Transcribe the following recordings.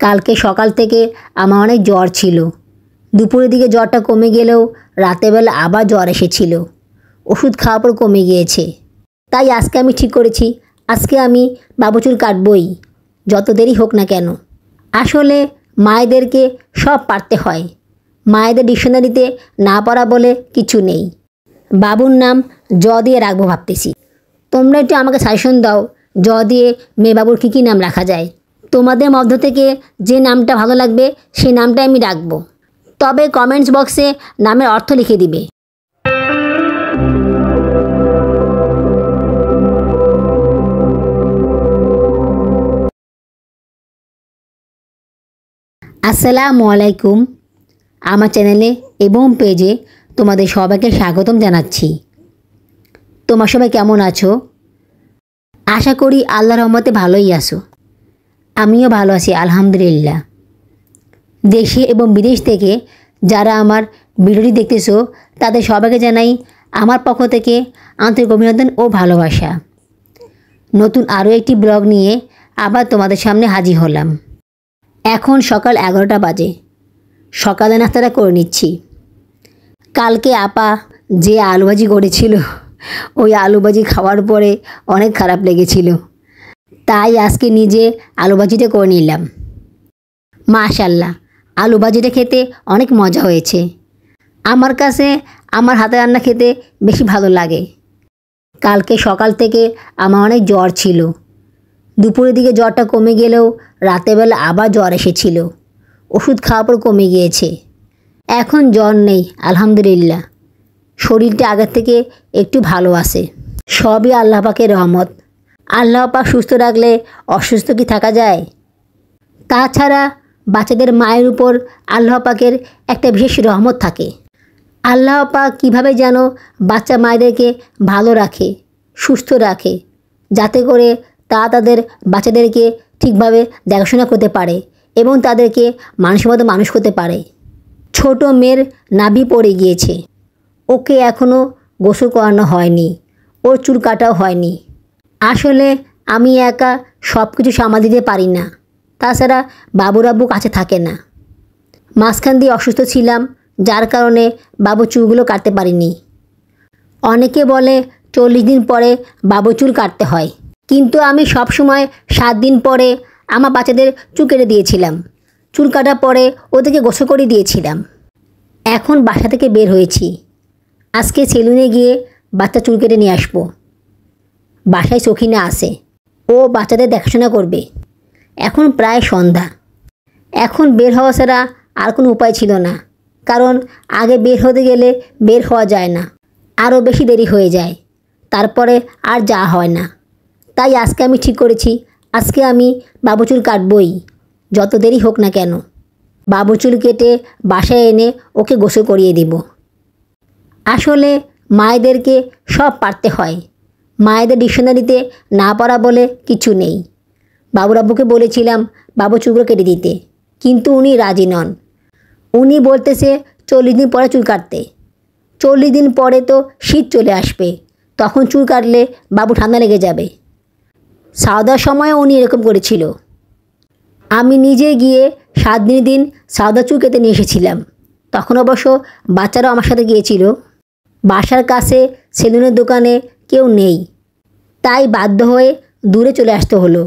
কালকে সকাল থেকে আমার অনেক জ্বর ছিল। দুপুরের দিকে জ্বরটা কমে গেলেও রাতেরবেলা আবার জ্বর এসেছিল। ওষুধ খাওয়ার পর কমে গিয়েছে। তাই আজকে আমি ঠিক করেছি আজকে আমি বাবু চুল কাটবই, যত দেরি হোক না কেন। আসলে মায়েদেরকে সব পারতে হয়। মায়েদের ডিকশনারিতে না পারা বলে কিছু নেই। বাবুর নাম জ দিয়ে রাখবো ভাবতেছি। তোমরা একটু আমাকে সাজেশন দাও, জ দিয়ে মেয়ে বাবুর কী কী নাম রাখা যায়। তোমাদের মধ্য থেকে যে নামটা ভালো লাগবে সেই নামটাই আমি রাখবো। তবে কমেন্টস বক্সে নামের অর্থ লিখে দিবে। আসসালামু আলাইকুম। আমার চ্যানেলে এবং পেজে তোমাদের সবাইকে স্বাগতম জানাচ্ছি। তোমরা সবাই কেমন আছো? আশা করি আল্লাহর রহমতে ভালোই আছো। আমিও ভালো আছি আলহামদুলিল্লাহ। দেশে এবং বিদেশ থেকে যারা আমার ভিডিওটি দেখতেছো তাদের সবাইকে জানাই আমার পক্ষ থেকে আন্তরিক অভিনন্দন ও ভালোবাসা। নতুন আরও একটি ব্লগ নিয়ে আবার তোমাদের সামনে হাজির হলাম। এখন সকাল 11টা বাজে। সকালে নাস্তাটা করে নিচ্ছি। কালকে আপা যে আলু ভাজি করেছিল ওই আলু ভাজি খাওয়ার পরে অনেক খারাপ লেগেছিল, তাই আজকে নিজে আলু ভাজিটা করে নিলাম। মাশাআল্লাহ, আলু ভাজিটা খেতে অনেক মজা হয়েছে। আমার কাছে আমার হাতে রান্না খেতে বেশি ভালো লাগে। কালকে সকাল থেকে আমার অনেক জ্বর ছিল। দুপুরের দিকে জ্বরটা কমে গেলেও রাতেরবেলা আবার জ্বর এসেছিল। ওষুধ খাওয়ার পর কমে গিয়েছে। এখন জ্বর নেই আলহামদুলিল্লাহ। শরীরটা আগের থেকে একটু ভালো আছে। সবই আল্লাহ পাকের রহমত। আল্লাহ পাক সুস্থ রাখলে অসুস্থ কি থাকা যায়? তাছাড়া বাচ্চাদের মায়ের উপর আল্লাহ পাকের একটা বিশেষ রহমত থাকে। আল্লাহ পাক কীভাবে যেন বাচ্চা মায়েদেরকে ভালো রাখে, সুস্থ রাখে, যাতে করে তাদের বাচ্চাদেরকে ঠিকভাবে দেখাশোনা করতে পারে এবং তাদেরকে মানুষের মতো মানুষ করতে পারে। ছোট মেয়ের নাভি পড়ে গিয়েছে। ওকে এখনও গোসল করানো হয়নি, ওর চুল কাটাও হয়নি। আসলে আমি একা সব কিছু সামাল দিতে পারি না। তাছাড়া বাবুর আব্বু কাছে থাকে না। মাঝখান দিয়ে অসুস্থ ছিলাম, যার কারণে বাবু চুলগুলো কাটতে পারিনি। অনেকে বলে 40 দিন পরে বাবু চুল কাটতে হয়, কিন্তু আমি সব সময় 7 দিন পরে আমার বাচ্চাদের চুল কেটে দিয়েছিলাম। চুল কাটার পরে ওদেরকে গোসল করে দিয়েছিলাম। এখন বাসা থেকে বের হয়েছি। আজকে সেলুনে গিয়ে বাচ্চা চুল কেটে নিয়ে আসবো। বাসায় সখিনা আছে, ও বাচ্চাদের দেখাশোনা করবে। এখন প্রায় সন্ধ্যা। এখন বের হওয়া ছাড়া আর কোনো উপায় ছিল না, কারণ আগে বের হতে গেলে বের হওয়া যায় না, আরও বেশি দেরি হয়ে যায়, তারপরে আর যাওয়া হয় না। তাই আজকে আমি ঠিক করেছি আজকে আমি বাবু চুল কাটবই, যত দেরি হোক না কেন। বাবু চুল কেটে বাসায় এনে ওকে গোসল করিয়ে দেব। আসলে মায়েদেরকে সব পারতে হয়। মায়েদের ডিকশনারিতে না পারা বলে কিছু নেই। বাবুর আব্বুকে বলেছিলাম বাবু চুলগুলো কেটে দিতে, কিন্তু উনি রাজি নন। উনি বলতেছে 40 দিন পরে চুল কাটতে। 40 দিন পরে তো শীত চলে আসবে, তখন চুল কাটলে বাবু ঠান্ডা লেগে যাবে। সাউদার সময়ও উনি এরকম করেছিল। আমি নিজে গিয়ে 7 দিন সাউদা চুল কেটে নিয়ে এসেছিলাম। তখন অবশ্য বাচ্চারাও আমার সাথে গিয়েছিল। বাসার কাছে সেলুনের দোকানে কেউ নেই, তাই বাধ্য হয়ে দূরে চলে আসতে হলো।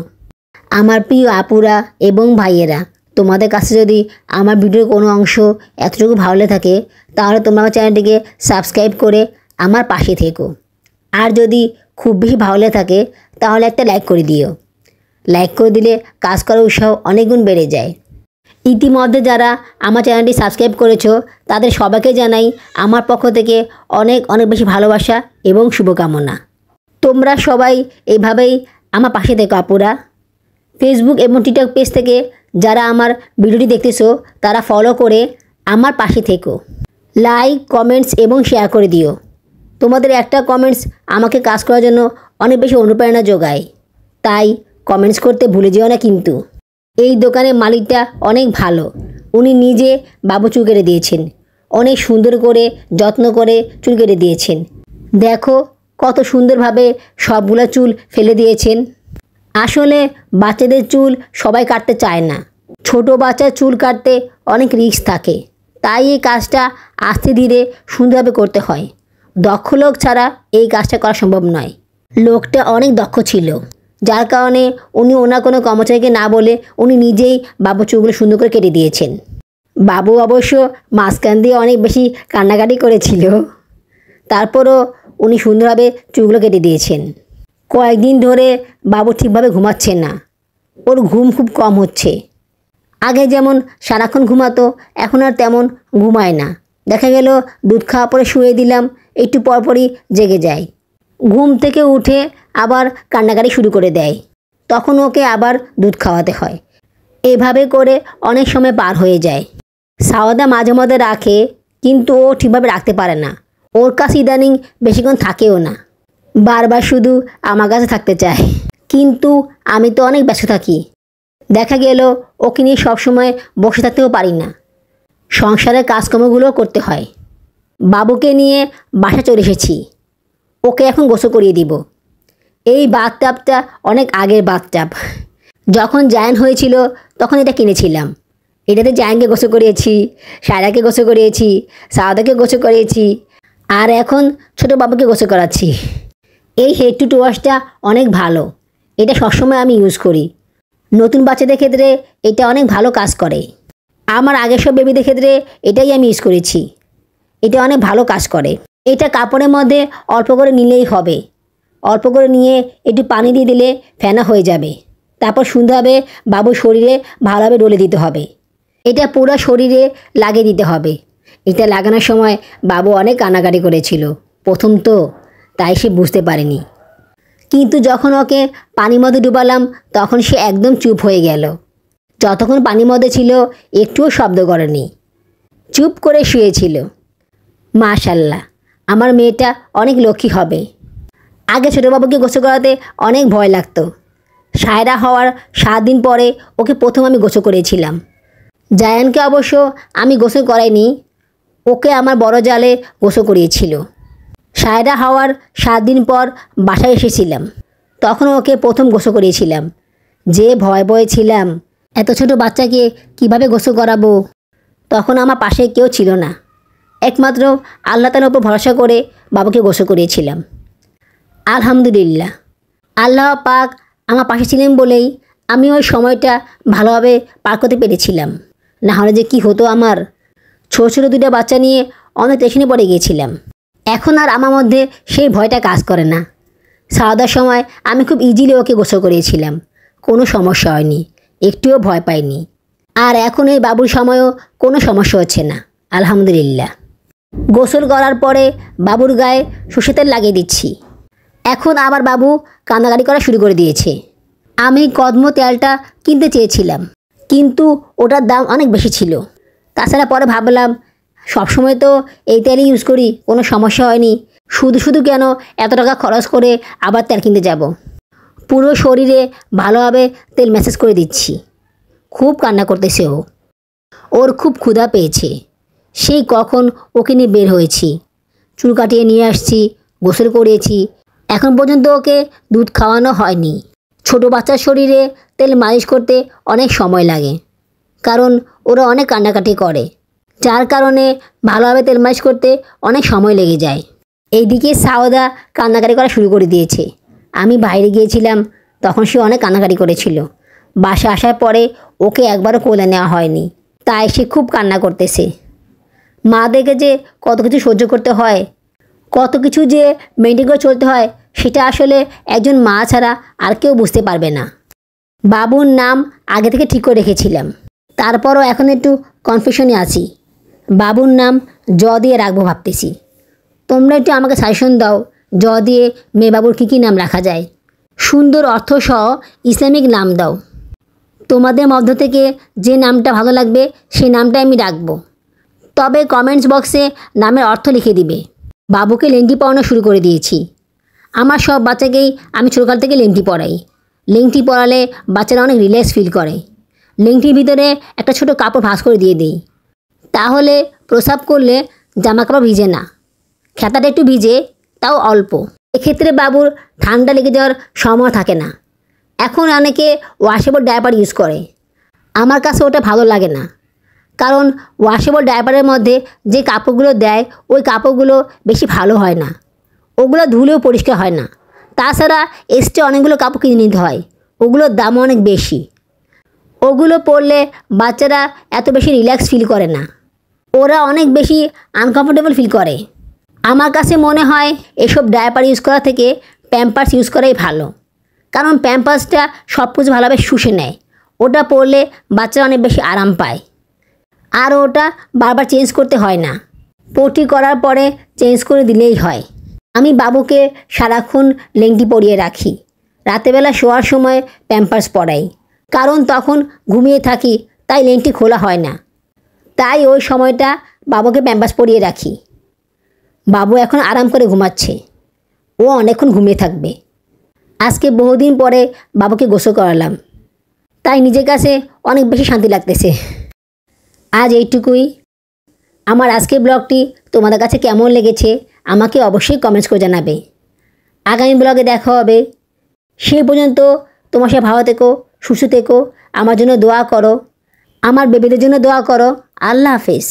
আমার প্রিয় আপুরা এবং ভাইয়েরা, তোমাদের কাছে যদি আমার ভিডিওর কোনো অংশ এতটুকু ভালো লেগে থাকে তাহলে তোমরা আমার চ্যানেলটিকে সাবস্ক্রাইব করে আমার পাশে থেকো। আর যদি খুব বেশি ভালো লেগে থাকে তাহলে একটা লাইক করে দিও। লাইক করে দিলে কাজ করার উৎসাহ অনেক গুণ বেড়ে যায়। ইতিমধ্যে যারা আমার চ্যানেলটি সাবস্ক্রাইব করেছো তাদের সবাইকে জানাই আমার পক্ষ থেকে অনেক অনেক বেশি ভালোবাসা এবং শুভকামনা। তোমরা সবাই এইভাবেই আমার পাশে থেকো আপুরা। ফেসবুক এবং টিকটক পেজ থেকে যারা আমার ভিডিওটি দেখতেছো তারা ফলো করে আমার পাশে থেকো। লাইক, কমেন্টস এবং শেয়ার করে দিও। তোমাদের একটা কমেন্টস আমাকে কাজ করার জন্য অনেক বেশি অনুপ্রেরণা যোগায়, তাই কমেন্টস করতে ভুলে যেও না কিন্তু। এই দোকানের মালিকটা অনেক ভালো। উনি নিজে বাবু চুল কেটে দিয়েছেন, অনেক সুন্দর করে যত্ন করে চুল কেটে দিয়েছেন। দেখো কত সুন্দরভাবে সবগুলো চুল ফেলে দিয়েছেন। আসলে বাচ্চাদের চুল সবাই কাটতে চায় না, ছোট বাচ্চার চুল কাটতে অনেক রিস্ক থাকে, তাই এই কাজটা আস্তে ধীরে সুন্দরভাবে করতে হয়। দক্ষ লোক ছাড়া এই কাজটা করা সম্ভব নয়। লোকটা অনেক দক্ষ ছিল, যার কারণে উনি ওনার কোনো কর্মচারীকে না বলে উনি নিজেই বাবুর চুলগুলো সুন্দর করে কেটে দিয়েছেন। বাবু অবশ্য মাঝখান দিয়ে অনেক বেশি কান্নাকাটি করেছিল, তারপরও উনি সুন্দরভাবে চুলগুলো কেটে দিয়েছেন। কয়েকদিন ধরে বাবু ঠিকভাবে ঘুমাচ্ছে না, ওর ঘুম খুব কম হচ্ছে। আগে যেমন সারাক্ষণ ঘুমাতো, এখন আর তেমন ঘুমায় না। দেখা গেল দুধ খাওয়া পরে শুয়ে দিলাম, একটু পরপরই জেগে যায়। ঘুম থেকে উঠে আবার কান্নাকাটি শুরু করে দেয়, তখন ওকে আবার দুধ খাওয়াতে হয়। এভাবে করে অনেক সময় পার হয়ে যায়। সাওদা মাঝে মধ্যে রাখে, কিন্তু ও ঠিকভাবে রাখতে পারে না। ওর কাছে ইদানিং বেশিক্ষণ থাকেও না, বারবার শুধু আমার কাছে থাকতে চায়। কিন্তু আমি তো অনেক ব্যস্ত থাকি, দেখা গেল ওকে নিয়ে সবসময় বসে থাকতেও পারি না, সংসারের কাজকর্মগুলো করতে হয়। বাবুকে নিয়ে বাসা চলে এসেছি, ওকে এখন গোসল করিয়ে দিব। এই বাথটাবটা অনেক আগের বাথটাব, যখন জায়ান হয়েছিল তখন এটা কিনেছিলাম। এটাতে জায়ানকে গোসল করিয়েছি, সায়রাকে গোসল করিয়েছি, সাওদাকে গোসল করিয়েছি, আর এখন ছোট বাবুকে গোসল করাচ্ছি। এই হেড টু ওয়াশটা অনেক ভালো, এটা সবসময় আমি ইউজ করি। নতুন বাচ্চাদের ক্ষেত্রে এটা অনেক ভালো কাজ করে। আমার আগের সব বেবিদের ক্ষেত্রে এটাই আমি ইউজ করেছি, এটা অনেক ভালো কাজ করে। এটা কাপড়ের মধ্যে অল্প করে নিলেই হবে, অল্প করে নিয়ে একটু পানি দিয়ে দিলে ফেনা হয়ে যাবে। তারপর সুন্দরভাবে বাবুর শরীরে ভালোভাবে ডলে দিতে হবে। এটা পুরো শরীরে লাগিয়ে দিতে হবে। এটা লাগানোর সময় বাবু অনেক কান্নাকাটি করেছিল প্রথম তো, তাই সে বুঝতে পারেনি। কিন্তু যখন ওকে পানির মধ্যে ডুবালাম তখন সে একদম চুপ হয়ে গেল। যতক্ষণ পানির মধ্যে ছিল একটুও শব্দ করেনি, চুপ করে শুয়েছিল। মাশাল্লাহ, আমার মেয়েটা অনেক লক্ষ্মী হবে। আগে ছোটো বাবুকে গোসল করাতে অনেক ভয় লাগতো। সায়রা হওয়ার 7 দিন পরে ওকে প্রথম আমি গোসল করেছিলাম। জায়ানকে অবশ্য আমি গোসল করাইনি, ওকে আমার বড় জালে গোসল করিয়েছিল। সায়রা হওয়ার 7 দিন পর বাসায় এসেছিলাম, তখন ওকে প্রথম গোসল করিয়েছিলাম। যে ভয়ে ছিলাম, এত ছোট বাচ্চাকে কিভাবে গোসল করাবো। তখন আমার পাশে কেউ ছিল না, একমাত্র আল্লাহ তাআলার উপর ভরসা করে বাবুকে গোসল করিয়েছিলাম। আলহামদুলিল্লাহ, আল্লাহ পাক আমার পাশে ছিলেন বলেই আমি ওই সময়টা ভালোভাবে পার করতে পেরেছিলাম। না হলে যে কী হতো আমার। ছোটো ছোটো 2টা বাচ্চা নিয়ে অনেক টেনশনে পড়ে গিয়েছিলাম। এখন আর আমার মধ্যে সেই ভয়টা কাজ করে না। সাওদার সময় আমি খুব ইজিলি ওকে গোসল করিয়েছিলাম, কোনো সমস্যা হয়নি, একটুও ভয় পাইনি। আর এখন এই বাবুর সময়ও কোনো সমস্যা হচ্ছে না, আলহামদুলিল্লাহ। গোসল করার পরে বাবুর গায়ে সরষের তেল লাগিয়ে দিচ্ছি। এখন আবার বাবু কান্নাকাটি করা শুরু করে দিয়েছে। আমি কদম তেলটা কিনতে চেয়েছিলাম, কিন্তু ওটার দাম অনেক বেশি ছিল। তাছাড়া পরে ভাবলাম সবসময় তো এই তেলই ইউজ করি, কোনো সমস্যা হয়নি, শুধু শুধু কেন এত টাকা খরচ করে আবার তেল কিনতে যাব। পুরো শরীরে ভালোভাবে তেল ম্যাসাজ করে দিচ্ছি। খুব কান্না করতেছে ও, ওর খুব ক্ষুধা পেয়েছে। সেই কখন ওকে নিয়ে বের হয়েছি, চুল কাটিয়ে নিয়ে আসছি, গোসল করিয়েছি, এখন পর্যন্ত ওকে দুধ খাওয়ানো হয়নি। ছোট বাচ্চার শরীরে তেল মালিশ করতে অনেক সময় লাগে, কারণ ওরা অনেক কান্নাকাটি করে, যার কারণে ভালোভাবে তেল মালিশ করতে অনেক সময় লেগে যায়। এইদিকে সাওদা কান্নাকাটি করা শুরু করে দিয়েছে। আমি বাইরে গিয়েছিলাম, তখন সে অনেক কান্নাকাটি করেছিল। বাসা আসার পরে ওকে একবারও কোলে নেওয়া হয়নি, তাই সে খুব কান্না করতেছে। মা দেখে যে কত কিছু সহ্য করতে হয়, কত কিছু যে মেনটেন করে চলতে হয়, সেটা আসলে একজন মা ছাড়া আর কেউ বুঝতে পারবে না। বাবুর নাম আগে থেকে ঠিক করে রেখেছিলাম, তারপরও এখন একটু কনফিউশনে আছি। বাবুর নাম জ দিয়ে রাখবো ভাবতেছি। তোমরা একটু আমাকে সাজেশন দাও, জ দিয়ে মেয়ে বাবুর কী নাম রাখা যায়। সুন্দর অর্থসহ ইসলামিক নাম দাও। তোমাদের মধ্য থেকে যে নামটা ভালো লাগবে সেই নামটাই আমি রাখবো, তবে কমেন্টস বক্সে নামের অর্থ লিখে দিবে। বাবুকে লেংটি পরানো শুরু করে দিয়েছি। আমার সব বাচ্চাকেই আমি ছোটকাল থেকে লেংটি পরাই। লেংটি পরালে বাচ্চারা অনেক রিল্যাক্স ফিল করে। লেংটির ভিতরে একটা ছোট কাপড় ভাঁজ করে দিয়ে দিই, তাহলে প্রসাব করলে জামা কাপড় ভিজে না, খেতাটা একটু ভিজে, তাও অল্প। এক্ষেত্রে বাবুর ঠান্ডা লেগে যাওয়ার সম্ভাবনা থাকে না। এখন অনেকে ওয়াশেবল ডায়াপার ইউজ করে, আমার কাছে ওটা ভালো লাগে না, কারণ ওয়াশেবল ডায়াপারের মধ্যে যে কাপড়গুলো দেয় ওই কাপড়গুলো বেশি ভালো হয় না, ওগুলো ধুলেও পরিষ্কার হয় না। তাছাড়া এক্সট্রা অনেকগুলো কাপড় কিনে নিতে হয়, ওগুলোর দামও অনেক বেশি। ওগুলো পরলে বাচ্চারা এত বেশি রিল্যাক্স ফিল করে না, ওরা অনেক বেশি আনকমফোর্টেবল ফিল করে। আমার কাছে মনে হয় এসব ডায়াপার ইউজ করা থেকে প্যাম্পার্স ইউজ করাই ভালো, কারণ প্যাম্পার্সটা সব কিছু ভালোভাবে শুষে নেয়, ওটা পরলে বাচ্চারা অনেক বেশি আরাম পায়। আর ওটা বারবার চেঞ্জ করতে হয় না, পটি করার পরে চেঞ্জ করে দিলেই হয়। আমি বাবুকে সারাক্ষণ লেংটি পরিয়ে রাখি, রাতেবেলা শোয়ার সময় প্যাম্পার্স পরাই, কারণ তখন ঘুমিয়ে থাকি, তাই লেংটি খোলা হয় না। তাই ওই সময়টা বাবুকে প্যাম্পার্স পরিয়ে রাখি। বাবু এখন আরাম করে ঘুমাচ্ছে, ও অনেকক্ষণ ঘুমিয়ে থাকবে। আজকে বহুদিন পরে বাবুকে গোসল করালাম, তাই নিজের কাছে অনেক বেশি শান্তি লাগতেছে। আজ এইটুকুই। আমার আজকের ব্লগটি তোমাদের কাছে কেমন লেগেছে আমাকে অবশ্যই কমেন্টস করে জানাবে। আগামী ব্লগে দেখা হবে, সেই পর্যন্ত তোমার সাথে ভালো থেকো, সুস্থ থেকো, আমার জন্য দোয়া করো, আমার বেবিদের জন্য দোয়া করো। আল্লাহ হাফেজ।